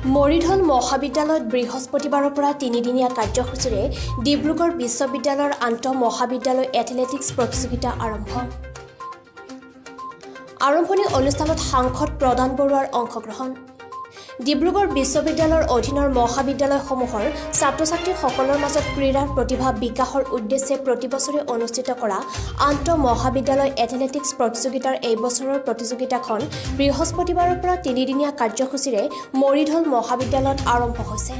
মৰিধল মহাবিদ্যালয়ত বৃহস্পতিবাৰৰ পৰা 3দিনীয়া কাৰ্যসূচীৰে ডিব্ৰুগড় বিশ্ববিদ্যালয়ৰ আন্তঃ মহাবিদ্যালয় এথলেটিক্স প্ৰতিযোগিতা আৰম্ভণি অনুষ্ঠানত সাংসদ প্ৰদান বৰুৱাৰ অংশগ্ৰহণ। ডিব্ৰুগড় বিশ্ববিদ্যালয়ৰ অধীনৰ মহাবিদ্যালয়সমূহৰ ছাত্ৰ-ছাত্ৰীসকলৰ মাজত ক্ৰীড়াৰ প্ৰতিভা বিকাশৰ উদ্দেশ্যে প্ৰতিবছৰে অনুষ্ঠিত কৰা আন্তঃ মহাবিদ্যালয় এথলেটিক্স প্ৰতিযোগিতাৰ এই বছৰৰ প্ৰতিযোগিতাখন বৃহস্পতিবাৰৰ পৰা 3দিনীয়া কাৰ্যসূচীৰে মৰিধল মহাবিদ্যালয়ত আৰম্ভ হৈছে।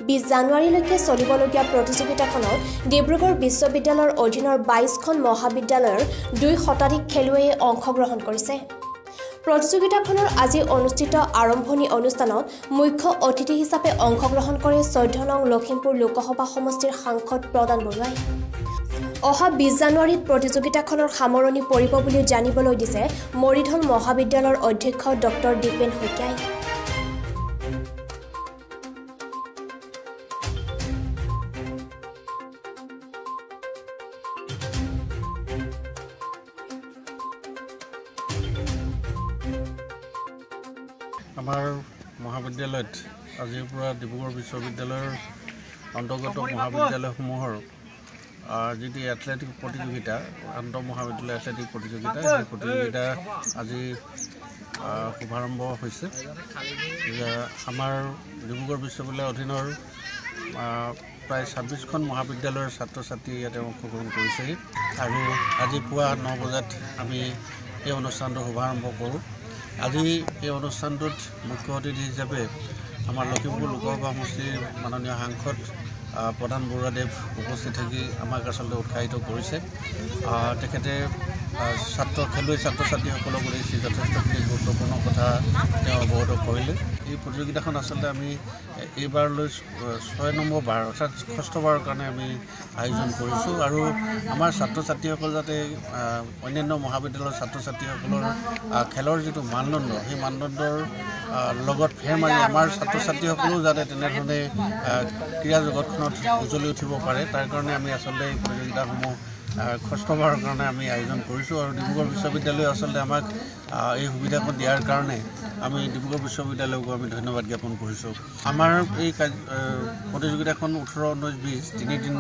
20 জানুৱাৰীলৈকে চলিবলগীয়া প্ৰতিযোগিতাখনত ডিব্ৰুগড় বিশ্ববিদ্যালয়ৰ অধীনৰ 22খন মহাবিদ্যালয়ৰ 2 শতাধিক খেলুৱৈয়ে অংশগ্ৰহণ কৰিছে। প্ৰতিযোগিতাখনৰ আজি অনুষ্ঠিত আৰম্ভণি অনুষ্ঠানত মুখ্য অতিথি হিচাপে অংশগ্ৰহণ কৰে 14 নং লখিমপুৰ লোকসভা সমষ্টিৰ সাংসদ প্ৰদান বৰুৱাই। অহা 20 জানুৱাৰীত প্ৰতিযোগিতাখনৰ সামৰণি পৰিব বুলি জানিবলৈ দিছে মৰিধল মহাবিদ্যালয়ৰ অধ্যক্ষ ডক্টৰ দীপেন শইকীয়াই। আমাৰ মহাবিদ্যালয়ত আজিৰ পৰা ডিব্ৰুগড় বিশ্ববিদ্যালয়ৰ অন্তৰ্গত মহাবিদ্যালয়সমূহৰ যিটো এথলেটিক প্ৰতিযোগিতা আন্তঃ মহাবিদ্যালয় এথলেটিক প্ৰতিযোগিতা সেই প্ৰতিযোগিতা আজি শুভাৰম্ভ হৈছে। আমাৰ ডিব্ৰুগড় বিশ্ববিদ্যালয়ৰ অধীনৰ প্ৰায় 26খন মহাবিদ্যালয়ৰ ছাত্ৰ ছাত্ৰী ইয়াতে অংশগ্ৰহণ কৰিছেহি আৰু আজি পুৱা 9 বজাত আমি এই অনুষ্ঠানটো শুভাৰম্ভ কৰোঁ। আজি এই অনুষ্ঠানটোত মুখ্য অতিথি হিচাপে আমাৰ লখিমপুৰ লোকসভা সমষ্টিৰ মাননীয় সাংসদ প্ৰদান বৰুৱাদেৱ উপস্থিত থাকি আমাক আচলতে উৎসাহিত কৰিছে। তেখেতে খেলুৱৈ ছাত্ৰ ছাত্ৰীসকলক উদ্দেশ্যি যথেষ্টখিনি গুৰুত্বপূৰ্ণ কথা তেওঁ অৱগত কৰিলে। এই প্ৰতিযোগিতাখন আচলতে আমি এইবাৰলৈ 6 নম্বৰ বাৰ অৰ্থাৎ 6ষ্ঠ বাৰৰ কাৰণে আমি আয়োজন কৰিছোঁ আৰু আমাৰ ছাত্ৰ ছাত্ৰীসকল যাতে অন্যান্য মহাবিদ্যালয়ৰ ছাত্ৰ ছাত্ৰীসকলৰ খেলৰ যিটো মানদণ্ড সেই মানদণ্ডৰ লগত ফেৰ মাৰি আমাৰ ছাত্ৰ ছাত্ৰীসকলেও যাতে তেনেধৰণে ক্ৰীড়া জগতখনত উজ্বলি উঠিব পাৰে তাৰ কাৰণে আমি আচলতে এই প্ৰতিযোগিতাসমূহ 6ষ্ঠ বাৰৰ কাৰণে আমি আয়োজন কৰিছোঁ আৰু ডিব্ৰুগড় বিশ্ববিদ্যালয়ে আচলতে আমাক এই সুবিধাখন দিয়াৰ কাৰণে আমি ডিব্ৰুগড় বিশ্ববিদ্যালয়কো আমি ধন্যবাদ জ্ঞাপন কৰিছোঁ। আমাৰ এই প্ৰতিযোগিতাখন 18, 19, 20 3 দিন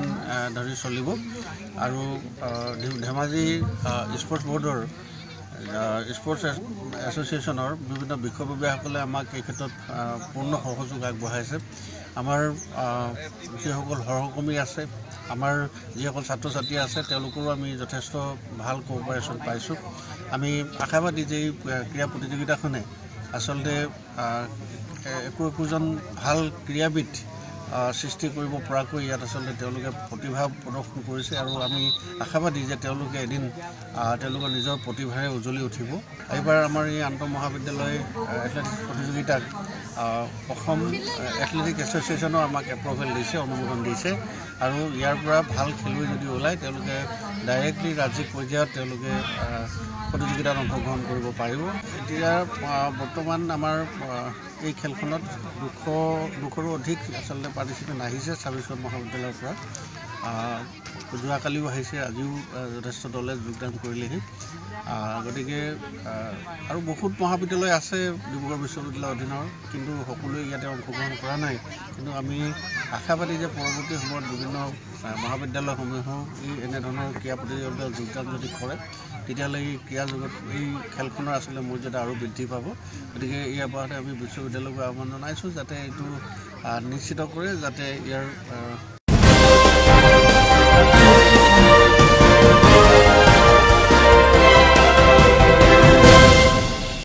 ধৰি চলিব আৰু ধেমাজি স্পৰ্টছ বৰ্ডৰ স্পৰ্টছ এছ'চিয়েশ্যনৰ বিভিন্ন বিষয়ববীয়াসকলে আমাক এই ক্ষেত্ৰত পূৰ্ণ সহযোগ আগবঢ়াইছে। আমাৰ যিসকল সহকৰ্মী আছে আমাৰ যিসকল ছাত্ৰ ছাত্ৰী আছে তেওঁলোকৰো আমি যথেষ্ট ভাল কোঅপাৰেশ্যন পাইছোঁ। আমি আশাবাদী যে এই ক্ৰীড়া প্ৰতিযোগিতাখনে আচলতে একোজন ভাল ক্ৰীড়াবিদ সৃষ্টি কৰিব পৰাকৈ ইয়াত আচলতে তেওঁলোকে প্ৰতিভা প্ৰদৰ্শন কৰিছে আৰু আমি আশাবাদী যে তেওঁলোকে এদিন তেওঁলোকৰ নিজৰ প্ৰতিভাৰে উজ্বলি উঠিব। এইবাৰ আমাৰ এই আন্তঃ মহাবিদ্যালয় এথলেটিক্স প্ৰতিযোগিতাক অসম এথলেটিক এছ'চিয়েশ্যনেও আমাক এপ্ৰুভেল দিছে, অনুমোদন দিছে আৰু ইয়াৰ পৰা ভাল খেলুৱৈ যদি ওলায় তেওঁলোকে ডাইৰেক্টলি ৰাজ্যিক পৰ্যায়ত তেওঁলোকে প্ৰতিযোগিতাত অংশগ্ৰহণ কৰিব পাৰিব। এতিয়া বৰ্তমান আমাৰ এই খেলখনত 200ৰো অধিক আচলতে পাৰ্টিচিপেণ্ট আহিছে 26খন মহাবিদ্যালয়ৰ পৰা। যোৱাকালিও আহিছে, আজিও যথেষ্ট দলে যোগদান কৰিলেহি। গতিকে আৰু বহুত মহাবিদ্যালয় আছে ডিব্ৰুগড় বিশ্ববিদ্যালয়ৰ অধীনৰ, কিন্তু সকলোৱে ইয়াতে অংশগ্ৰহণ কৰা নাই। কিন্তু আমি আশাবাদী যে পৰৱৰ্তী সময়ত বিভিন্ন মহাবিদ্যালয়সমূহেও এনেধৰণৰ ক্ৰীড়া প্ৰতিযোগিতাত যোগদান যদি কৰে তেতিয়াহ'লে এই ক্ৰীড়া জগত এই খেলখনৰ আচলতে মৰ্যাদা আৰু বৃদ্ধি পাব। গতিকে ইয়াৰ পৰা আমি বিশ্ববিদ্যালয়ক আহ্বান জনাইছোঁ যাতে এইটো নিশ্চিত কৰে যাতে ইয়াৰ